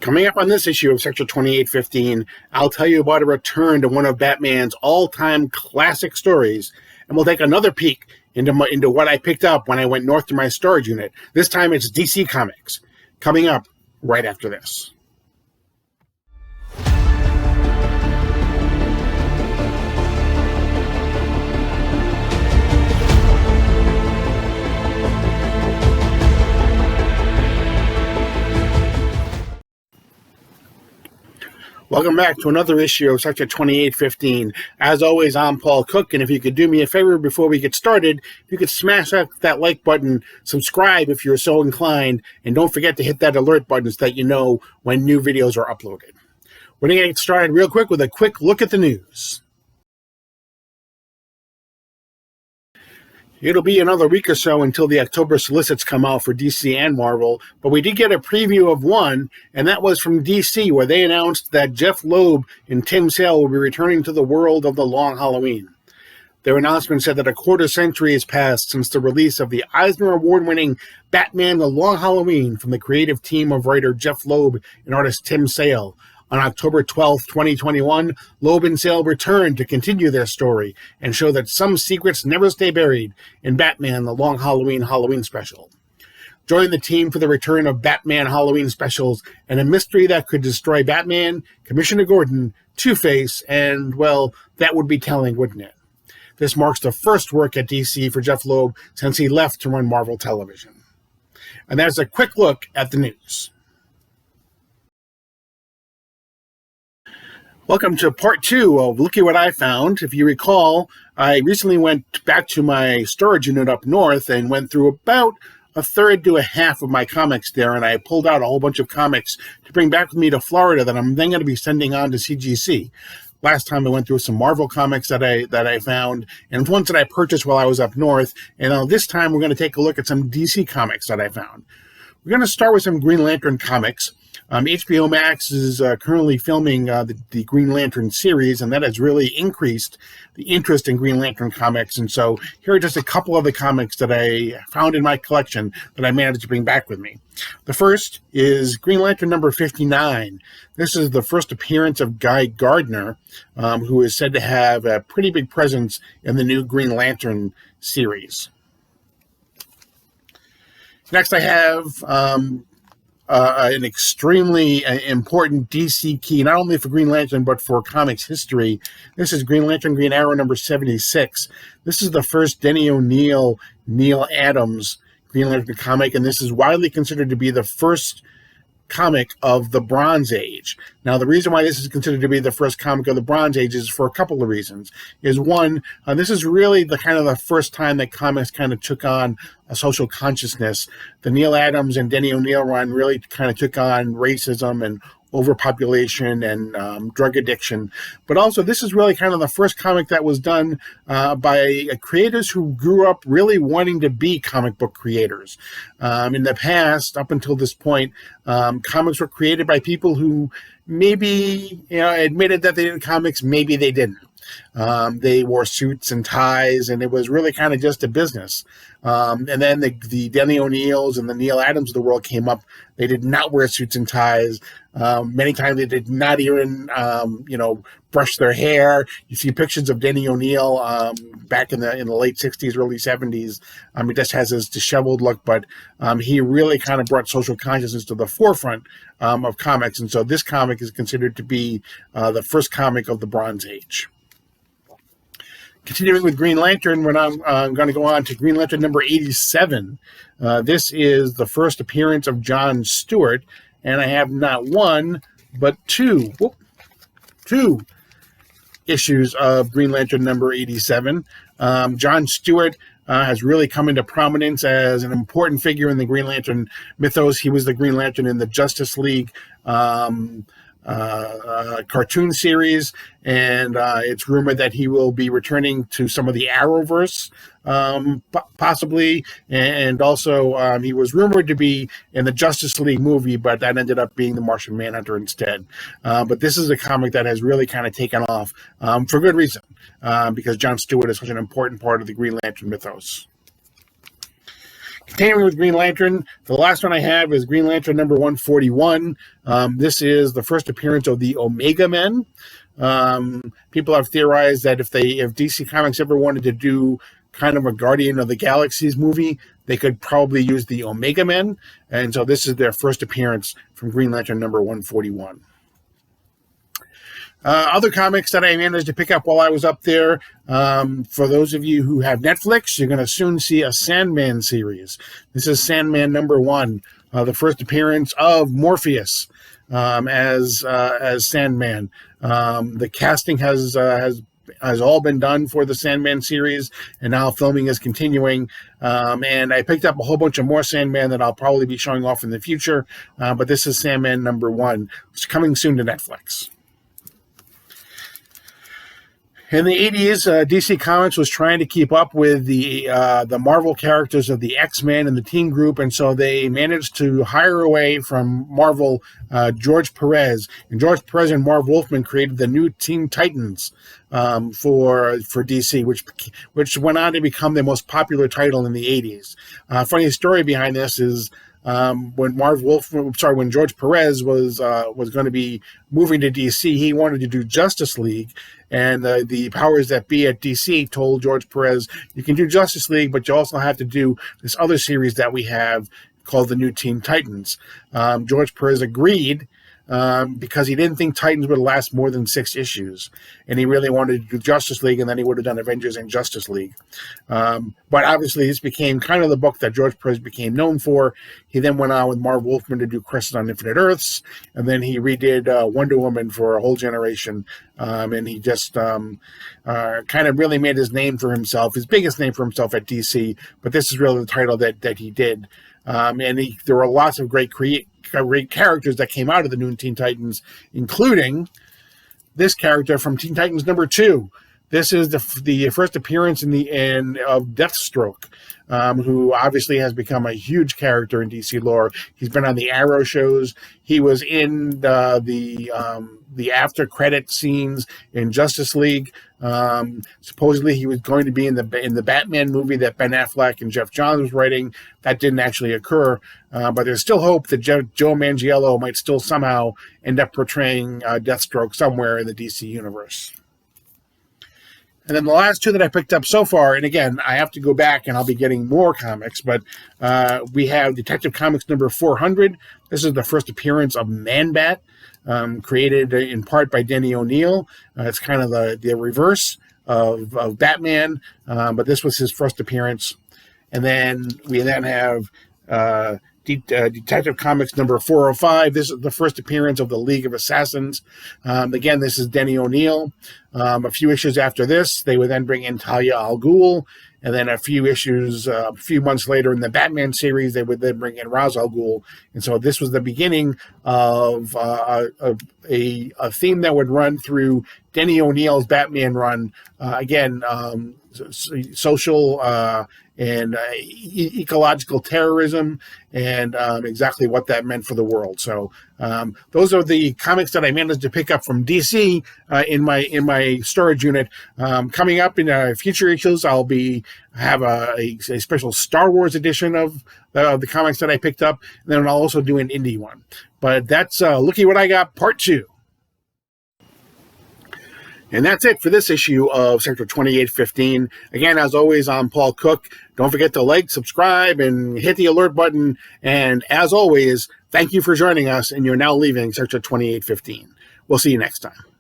Coming up on this issue of Sector 2815, I'll tell you about a return to one of Batman's all-time classic stories, and we'll take another peek into what I picked up when I went north to my storage unit. This time it's DC Comics. Coming up right after this. Welcome back to another issue of Sector 2815. As always, I'm Paul Cook, and if you could do me a favor before we get started, if you could smash that like button, subscribe if you're so inclined, and don't forget to hit that alert button so that you know when new videos are uploaded. We're going to get started real quick with a quick look at the news. It'll be another week or so until the October solicits come out for DC and Marvel, but we did get a preview of one, and that was from DC, where they announced that Jeff Loeb and Tim Sale will be returning to the world of The Long Halloween. Their announcement said that a quarter century has passed since the release of the Eisner Award-winning Batman The Long Halloween from the creative team of writer Jeff Loeb and artist Tim Sale. On October 12, 2021, Loeb and Sale returned to continue their story and show that some secrets never stay buried in Batman The Long Halloween Special. Join the team for the return of Batman Halloween Specials and a mystery that could destroy Batman, Commissioner Gordon, Two-Face, and, well, that would be telling, wouldn't it? This marks the first work at DC for Jeff Loeb since he left to run Marvel Television. And that's a quick look at the news. Welcome to part 2 of Looky What I Found. If you recall, I recently went back to my storage unit up north and went through about a third to a half of my comics there, and I pulled out a whole bunch of comics to bring back with me to Florida that I'm then going to be sending on to CGC. Last time I went through some Marvel comics that I found, and ones that I purchased while I was up north, and this time we're going to take a look at some DC comics that I found. We're going to start with some Green Lantern comics. HBO Max is currently filming the Green Lantern series, and that has really increased the interest in Green Lantern comics. And so here are just a couple of the comics that I found in my collection that I managed to bring back with me. The first is Green Lantern number 59. This is the first appearance of Guy Gardner, who is said to have a pretty big presence in the new Green Lantern series. Next I have an extremely important DC key, not only for Green Lantern, but for comics history. This is Green Lantern Green Arrow number 76. This is the first Denny O'Neil, Neil Adams Green Lantern comic, and this is widely considered to be the first comic of the Bronze Age. Now, the reason why this is considered to be the first comic of the Bronze Age is for a couple of reasons. One, this is really the first time that comics kind of took on a social consciousness. The Neil Adams and Denny O'Neil run really kind of took on racism and overpopulation and drug addiction. But also, this is really kind of the first comic that was done by creators who grew up really wanting to be comic book creators. In the past, up until this point, comics were created by people who maybe admitted that they did comics, maybe they didn't. They wore suits and ties, and it was really kind of just a business. And then the Denny O'Neils and the Neil Adams of the world came up. They did not wear suits and ties. Many times they did not even, brush their hair. You see pictures of Denny O'Neil back in the late 60s, early 70s. He just has his disheveled look, but he really kind of brought social consciousness to the forefront of comics. And so this comic is considered to be the first comic of the Bronze Age. Continuing with Green Lantern, when I'm going to go on to Green Lantern number 87. This is the first appearance of John Stewart, and I have not one, but two issues of Green Lantern number 87. John Stewart has really come into prominence as an important figure in the Green Lantern mythos. He was the Green Lantern in the Justice League cartoon series, and it's rumored that he will be returning to some of the Arrowverse, possibly, and also he was rumored to be in the Justice League movie, but that ended up being the Martian Manhunter instead. But this is a comic that has really kind of taken off for good reason, because John Stewart is such an important part of the Green Lantern mythos. Continuing with Green Lantern, the last one I have is Green Lantern number 141. This is the first appearance of the Omega Men. People have theorized that if DC Comics ever wanted to do kind of a Guardian of the Galaxies movie, they could probably use the Omega Men. And so this is their first appearance from Green Lantern number 141. Other comics that I managed to pick up while I was up there, for those of you who have Netflix, you're going to soon see a Sandman series. This is Sandman number 1, the first appearance of Morpheus as Sandman. The casting has all been done for the Sandman series, and now filming is continuing. And I picked up a whole bunch of more Sandman that I'll probably be showing off in the future, but this is Sandman number 1. It's coming soon to Netflix. In the 80s, DC Comics was trying to keep up with the Marvel characters of the X-Men and the Teen Group, and so they managed to hire away from Marvel George Perez. And George Perez and Marv Wolfman created the new Teen Titans for DC, which went on to become the most popular title in the 80s. Funny story behind this is when George Perez was going to be moving to DC, he wanted to do Justice League, and the powers that be at DC told George Perez, you can do Justice League, but you also have to do this other series that we have called the New Teen Titans. George Perez agreed because he didn't think Titans would last more than 6 issues, and he really wanted to do Justice League, and then he would have done Avengers and Justice League. But obviously, this became kind of the book that George Perez became known for. He then went on with Marv Wolfman to do Crisis on Infinite Earths, and then he redid Wonder Woman for a whole generation, and he just kind of really made his name for himself, his biggest name for himself at DC, but this is really the title that he did. And there were lots of great characters that came out of the New Teen Titans, including this character from Teen Titans number 2. This is the first appearance of Deathstroke, who obviously has become a huge character in DC lore. He's been on the Arrow shows. He was in the after credit scenes in Justice League. Supposedly he was going to be in the Batman movie that Ben Affleck and Jeff Johns was writing. That didn't actually occur, but there's still hope that Joe Manganiello might still somehow end up portraying Deathstroke somewhere in the DC universe. And then the last 2 that I picked up so far, and again, I have to go back and I'll be getting more comics, but we have Detective Comics number 400. This is the first appearance of ManBat, created in part by Denny O'Neil. It's kind of the reverse of Batman, but this was his first appearance. And then we have Detective Comics number 405. This is the first appearance of the League of Assassins. Again, this is Denny O'Neil. A few issues after this, they would then bring in Talia al Ghul, and then a few months later in the Batman series, they would then bring in Ra's al Ghul. And so this was the beginning of a theme that would run through Denny O'Neil's Batman run. Social and ecological terrorism, and exactly what that meant for the world. So those are the comics that I managed to pick up from DC in my storage unit. Coming up in future issues, I'll have a special Star Wars edition of the comics that I picked up, and then I'll also do an indie one. But that's Looky What I Got Part 2. And that's it for this issue of Sector 2815. Again, as always, I'm Paul Cook. Don't forget to like, subscribe, and hit the alert button. And as always, thank you for joining us, and you're now leaving Sector 2815. We'll see you next time.